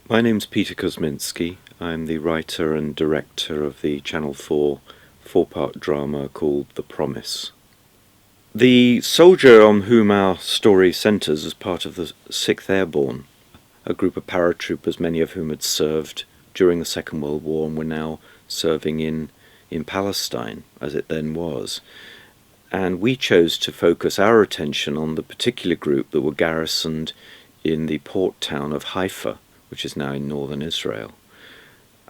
My name's Peter Kuzminski. I'm the writer and director of the Channel 4 four-part drama called The Promise. The soldier on whom our story centres is part of the 6th Airborne, a group of paratroopers, many of whom had served during the Second World War and were now serving in Palestine, as it then was. And we chose to focus our attention on the particular group that were garrisoned in the port town of Haifa, which is now in northern Israel.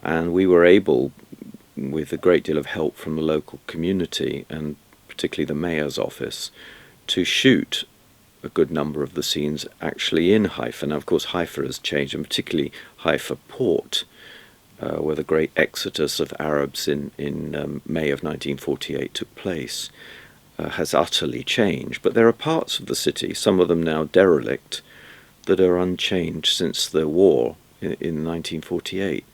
And we were able, with a great deal of help from the local community and particularly the mayor's office, to shoot a good number of the scenes actually in Haifa. Now, of course, Haifa has changed, and particularly Haifa port, where the great exodus of Arabs in May of 1948 took place, has utterly changed. But there are parts of the city, some of them now derelict, that are unchanged since the war in 1948.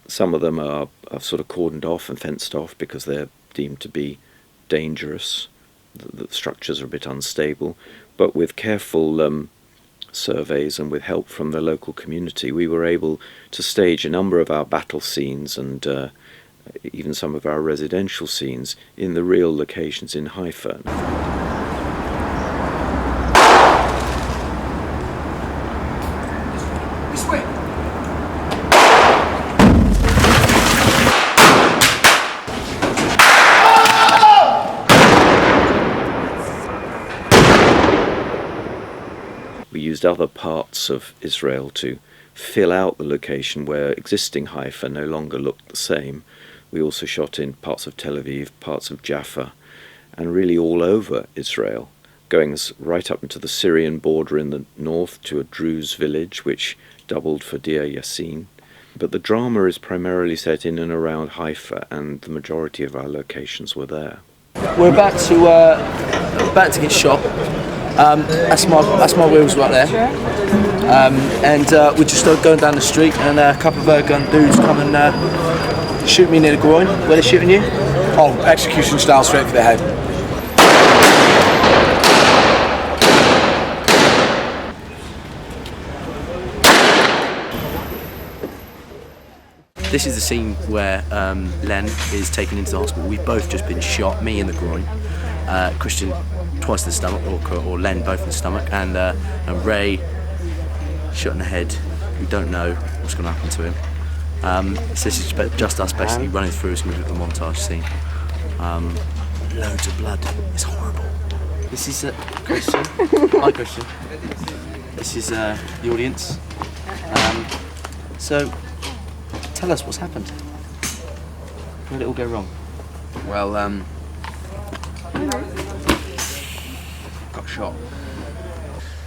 Some of them are sort of cordoned off and fenced off because they're deemed to be dangerous. The structures are a bit unstable. But with careful surveys and with help from the local community, we were able to stage a number of our battle scenes and even some of our residential scenes in the real locations in Haifa. We used other parts of Israel to fill out the location where existing Haifa no longer looked the same. We also shot in parts of Tel Aviv, parts of Jaffa, and really all over Israel, going right up into the Syrian border in the north to a Druze village, which doubled for Deir Yassin. But the drama is primarily set in and around Haifa, and the majority of our locations were there. We're about to get shot. That's my wheels right there. And we're just going down the street, and a couple of gun dudes come and shoot me near the groin. Where they shooting you? Oh, execution style, straight for the head. This is the scene where Len is taken into the hospital. We've both just been shot, me in the groin, Christian twice in the stomach, or Len both in the stomach, and Ray shot in the head. We don't know what's going to happen to him. So this is just us basically running through this movie, the montage scene. Loads of blood. It's horrible. This is Christian. Hi, Christian. This is the audience. So, tell us what's happened. Where did it all go wrong? Well, got shot.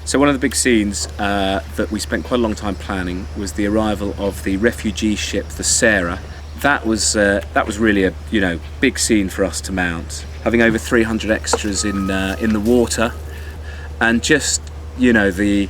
So one of the big scenes that we spent quite a long time planning was the arrival of the refugee ship, the Sarah. That was really a big scene for us to mount. Having over 300 extras in the water, and just the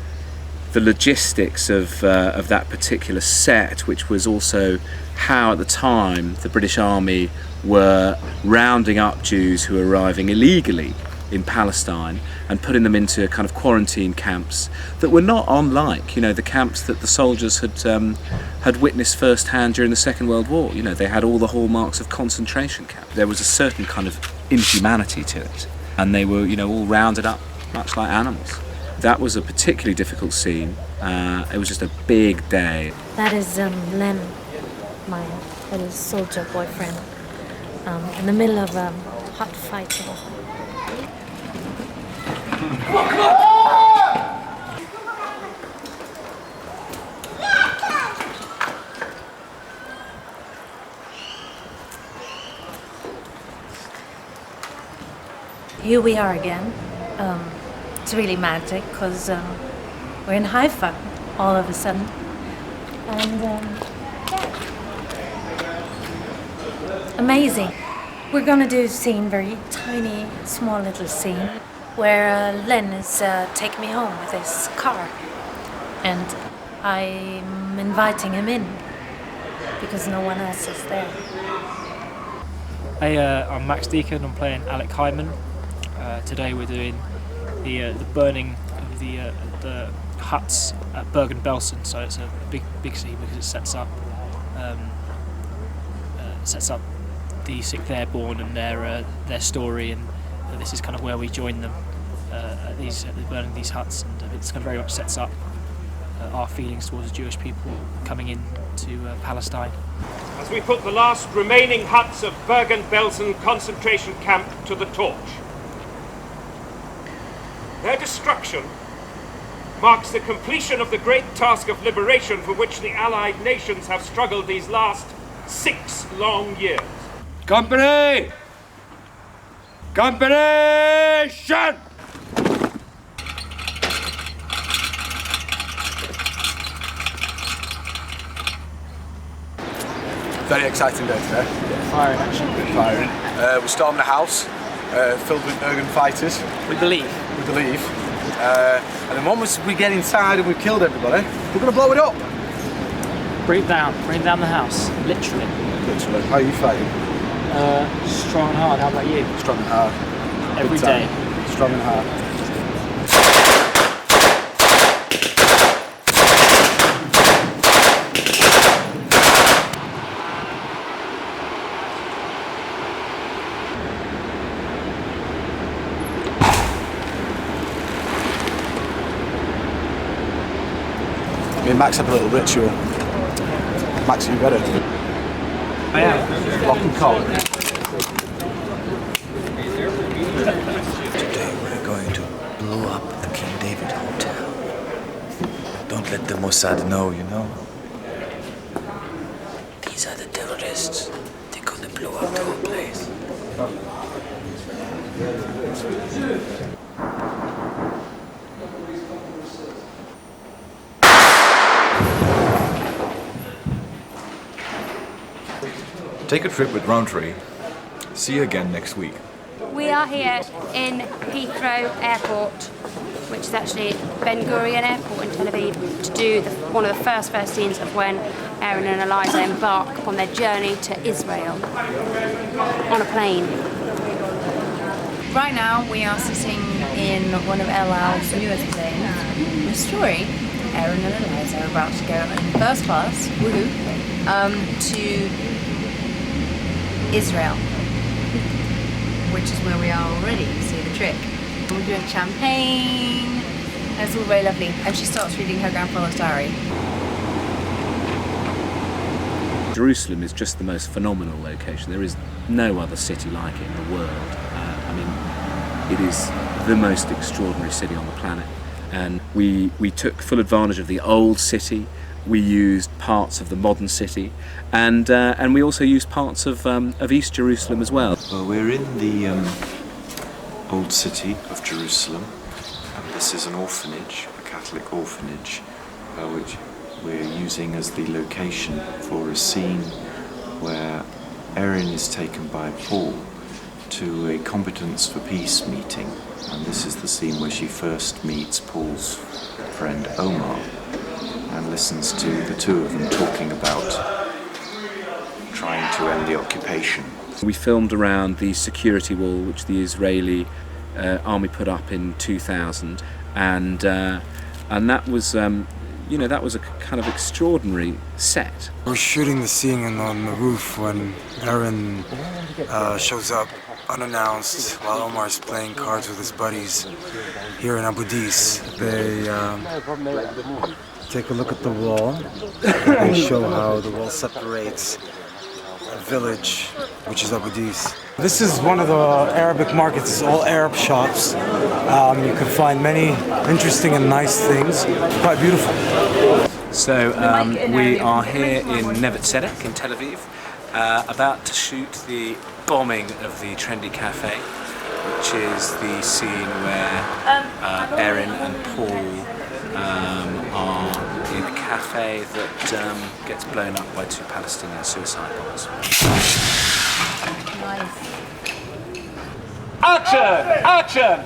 logistics of that particular set, which was also how at the time the British Army were rounding up Jews who were arriving illegally in Palestine and putting them into kind of quarantine camps that were not unlike the camps that the soldiers had witnessed firsthand during the Second World War. They had all the hallmarks of concentration camps. There was a certain kind of inhumanity to it, and they were all rounded up much like animals. That was a particularly difficult scene. It was just a big day. That is Len, my little soldier boyfriend, in the middle of a hot fight. Here we are again. It's really magic because we're in Haifa all of a sudden. And amazing. We're gonna do a scene, very tiny, small little scene, where Len is taking me home with his car. And I'm inviting him in because no one else is there. Hey, I'm Max Deacon. I'm playing Alec Hyman. Today we're doing the burning of the huts at Bergen-Belsen, so it's a big scene because it sets up the Sixth Airborne and their story, and this is kind of where we join them at burning these huts, and it's kind of very much sets up our feelings towards the Jewish people coming into Palestine. As we put the last remaining huts of Bergen-Belsen concentration camp to the torch. Their destruction marks the completion of the great task of liberation for which the Allied nations have struggled these last 6 long years. Company! Combination! Very exciting day today. Firing action. Firing. We're storming a house filled with Bergen fighters. We believe. And then once we get inside and we've killed everybody, we're going to blow it up. Bring down the house, literally. Literally. How are you fighting? Strong and hard. How about you? Strong and hard. Every Good time. day. Strong and hard. Me and Max have a little ritual. Max, are you ready? I am. Lock and collar. Today we're going to blow up the King David Hotel. Don't let the Mossad know, you know? These are the terrorists. They're gonna blow up the whole place. Take a trip with Roundtree. See you again next week. We are here in Heathrow Airport, which is actually Ben Gurion Airport in Tel Aviv, to do one of the first scenes of when Aaron and Eliza embark upon their journey to Israel on a plane. Right now we are sitting in one of El Al's newest planes. The story, Aaron and Eliza are about to go in first class, woohoo, to Israel, which is where we are already. You see the trick. We're doing champagne. It's all very lovely. And she starts reading her grandfather's diary. Jerusalem is just the most phenomenal location. There is no other city like it in the world. It is the most extraordinary city on the planet. And we took full advantage of the old city. We used parts of the modern city, and we also used parts of East Jerusalem as well. Well, we're in the old city of Jerusalem, and this is an orphanage, a Catholic orphanage, which we're using as the location for a scene where Erin is taken by Paul to a Competence for Peace meeting, and this is the scene where she first meets Paul's friend Omar and listens to the two of them talking about trying to end the occupation. We filmed around the security wall which the Israeli army put up in 2000, and that was that was a kind of extraordinary set. We're shooting the scene on the roof when Aaron shows up unannounced while Omar's playing cards with his buddies here in Abu Dis. They take a look at the wall. They show how the wall separates a village, which is Abu Dis. This is one of the Arabic markets. It's all Arab shops. You can find many interesting and nice things. Quite beautiful. So we are here in Neve Tzedek in Tel Aviv, about to shoot the bombing of the Trendy Cafe, which is the scene where Erin and Paul are in a cafe that gets blown up by 2 Palestinian suicide bombers. Action! Action!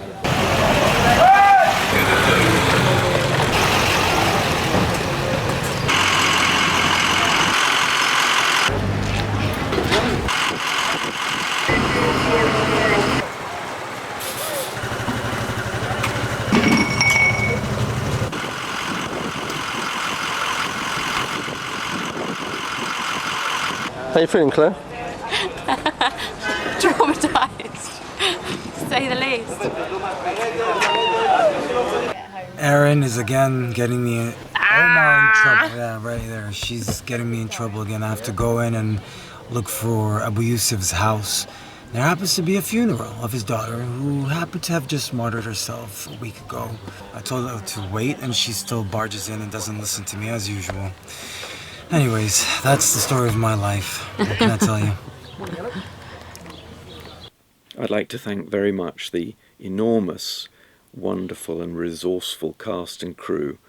How you feeling, Claire? Traumatised, to say the least. Erin is again getting me in trouble. Yeah, right there. She's getting me in trouble again. I have to go in and look for Abu Yusuf's house. There happens to be a funeral of his daughter, who happened to have just martyred herself a week ago. I told her to wait, and she still barges in and doesn't listen to me as usual. Anyways, that's the story of my life. What can I tell you? I'd like to thank very much the enormous, wonderful and resourceful cast and crew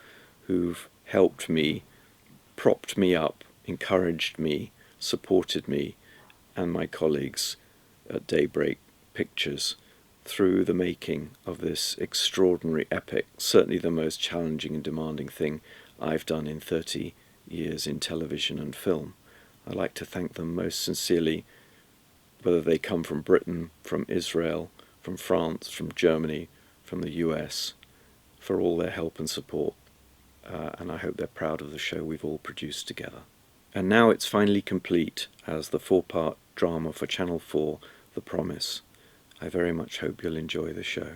who've helped me, propped me up, encouraged me, supported me and my colleagues at Daybreak Pictures through the making of this extraordinary epic, certainly the most challenging and demanding thing I've done in 30 years in television and film. I'd like to thank them most sincerely, whether they come from Britain, from Israel, from France, from Germany, from the US, for all their help and support. And I hope they're proud of the show we've all produced together. And now it's finally complete as the 4-part drama for Channel 4, The Promise. I very much hope you'll enjoy the show.